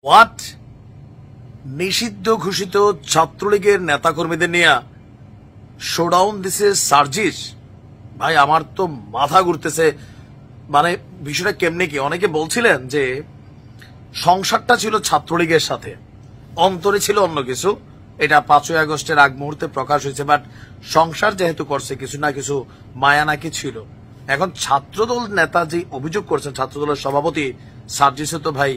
What? নিষিদ্ধ ঘোষিত ছাত্রলীগের নেতাকর্মীদের নিয়ে শোডাউন দিছে সার্জিস। ভাই আমার তো মাথা ঘুরতেছে, মানে বিষয়টা কেমনে কি? অনেকে বলছিলেন যে সংসারটা ছিল ছাত্রলীগের সাথে, অন্তরে ছিল অন্য কিছু। এটা 5ই আগস্টের আগ মুহূর্তে প্রকাশ হয়েছে, বাট সংসার যেহেতু করছে কিছু না কিছু মায়া নাকি ছিল। এখন ছাত্রদল নেতা যে অভিযোগ করছেন, ছাত্রদলের সভাপতি সার্জিসে তো ভাই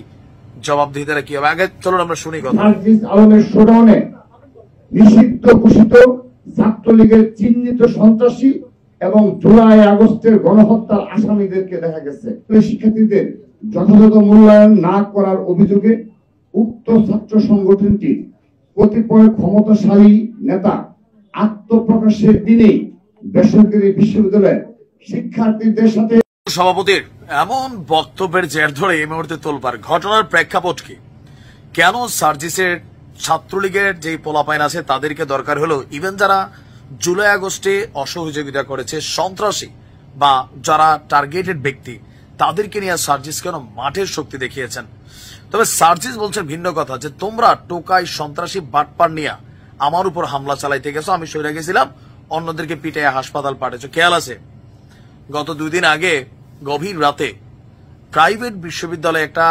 জবাবদিহিতারা কি হবে? আগে চলুন আমরা শুনি কথা। সার্জিস আলমের শোডাউনে নিষিদ্ধ ঘোষিত ছাত্রলীগের চিহ্নিত সন্ত্রাসী এবং জুলাই আগস্টের গণহত্যার আসামিদেরকে দেখা গেছে শিক্ষার্থীদের যথাযথ মূল্যায়ন না করার অভিযোগে উক্ত ছাত্র সংগঠনটি কতিপয় ক্ষমতাশালী নেতা আত্মপ্রকাশের দিনেই বেসরকারি বিশ্ববিদ্যালয়ের শিক্ষার্থীদের সাথে সভাপতির এমন বক্তব্যের জের ধরে এই মুহূর্তে তোলপাড়। ঘটনার প্রেক্ষাপট কি? কেন সার্জিসের ছাত্রলীগের যে পোলাপাইন আছে তাদেরকে দরকার হলো? ইভেন যারা জুলাই আগস্টে অসহযোগিতা করেছে, সন্ত্রাসী বা যারা টার্গেটেড ব্যক্তি, তাদেরকে নিয়ে সার্জিস কেন মাঠের শক্তি দেখিয়েছেন? তবে সার্জিস বলছেন ভিন্ন কথা, যে তোমরা টোকাই সন্ত্রাসী বাটপার নিয়ে আমার উপর হামলা চালাইতে গেছো, আমি সইরা গেছিলাম, অন্যদেরকে পিটাইয়া হাসপাতাল পাঠিয়েছো। খেয়াল আছে গত 2 দিন আগে গভীর রাতে প্রাইভেট বিশ্ববিদ্যালয়ে একটা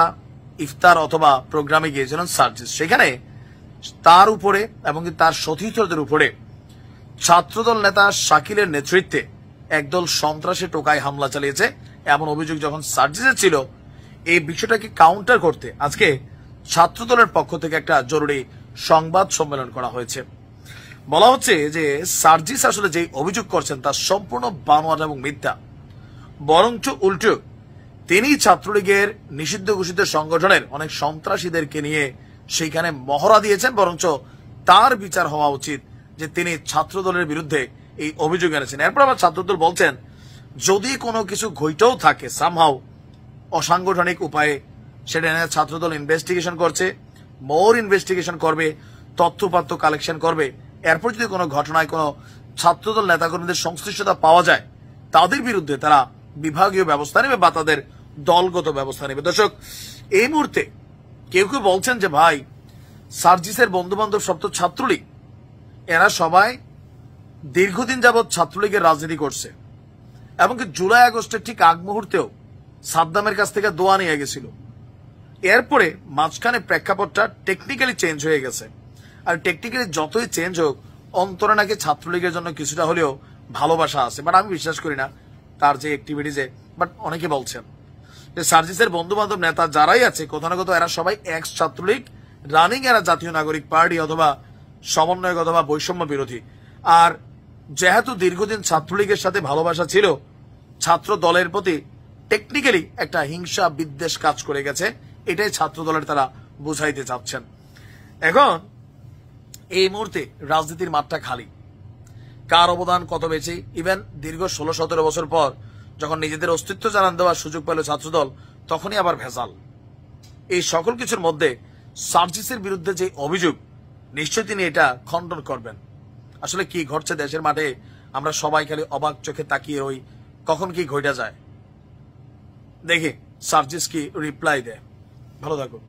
ইফতার অথবা প্রোগ্রামে গিয়েছিলেন সার্জিস। সেখানে তার উপরে এবং তার সতীর্থদের উপরে ছাত্রদল নেতা শাকিলের নেতৃত্বে একদল সন্ত্রাসী টোকায় হামলা চালিয়েছে এমন অভিযোগ যখন সার্জিসের ছিল। এই বিষয়টাকে কাউন্টার করতে আজকে ছাত্রদলের পক্ষ থেকে একটা জরুরি সংবাদ সম্মেলন করা হয়েছে। বলা হচ্ছে যে সার্জিস আসলে যে অভিযোগ করছেন তা সম্পূর্ণ বানোয়াট এবং মিথ্যা। বরঞ্চ উল্টো তিনি ছাত্রলীগের নিষিদ্ধ ঘোষিত সংগঠনের অনেক সন্ত্রাসীদেরকে নিয়ে সেইখানে মহড়া দিয়েছেন। বরঞ্চ তার বিচার হওয়া উচিত যে তিনি ছাত্রদলের বিরুদ্ধে এই অভিযোগ এনেছেন। এরপর আবার ছাত্রদল বলছেন যদি কোনো কিছু ঘটেও থাকে সামহাও অসাংগঠনিক উপায়ে, সেটা নিয়ে ছাত্রদল ইনভেস্টিগেশন করছে, মোর ইনভেস্টিগেশন করবে, তথ্যপাত্র কালেকশন করবে। এরপর যদি কোনো ঘটনায় কোনো ছাত্রদল নেতাকর্মীদের সংশ্লিষ্টতা পাওয়া যায় তাদের বিরুদ্ধে তারা বিভাগীয় ব্যবস্থা নেবে বা তাদের দলগত ব্যবস্থা নেবে। দর্শক, এই মুহূর্তে কেউ কেউ বলছেন যে ভাই সার্জিসের বন্ধু বান্ধব সব তো ছাত্রলীগ, এরা সবাই দীর্ঘদিন যাবৎ ছাত্রলীগের রাজনীতি করছে, এমনকি জুলাই আগস্টের ঠিক আগ মুহূর্তেও সাদ্দামের কাছ থেকে দোয়া নিয়ে গেছিল। এরপরে মাঝখানে প্রেক্ষাপটটা টেকনিক্যালি চেঞ্জ হয়ে গেছে। আর টেকনিক্যালি যতই চেঞ্জ হোক, অন্তরে নাকি ছাত্রলীগের জন্য কিছুটা হলেও ভালোবাসা আছে। বাট আমি বিশ্বাস করি না তার যে অ্যাক্টিভিটিজে। বাট অনেকে বলছেন যে সার্জিসের বন্ধু বান্ধব নেতা যারাই আছে কোথাও না কোথাও এরা সবাই এক্স ছাত্রলীগ, রানিং এরা জাতীয় নাগরিক পার্টি অথবা সমন্বয়ক অথবা বৈষম্য বিরোধী। আর যেহেতু দীর্ঘদিন ছাত্রলীগের সাথে ভালোবাসা ছিল, ছাত্র দলের প্রতি টেকনিক্যালি একটা হিংসা বিদ্বেষ কাজ করে গেছে। এটাই ছাত্র দলের তারা বুঝাইতে চাচ্ছেন। এখন এই মুহূর্তে রাজনীতির মাঠটা খালি, কার অবদান কত বেশি। ইভেন দীর্ঘ 16-17 বছর পর যখন নিজেদের অস্তিত্ব জানান দেওয়ার সুযোগ পেল ছাত্রদল, তখনই আবার ভেজাল। এই সকল কিছুর মধ্যে সার্জিসের বিরুদ্ধে যে অভিযোগ, নিশ্চয়ই তিনি এটা খণ্ডন করবেন। আসলে কি ঘটছে দেশের মাঠে আমরা সবাই খালি অবাক চোখে তাকিয়ে রই, কখন কি ঘটে যায়। দেখি সার্জিস কি রিপ্লাই দেয়। ভালো থাকুন।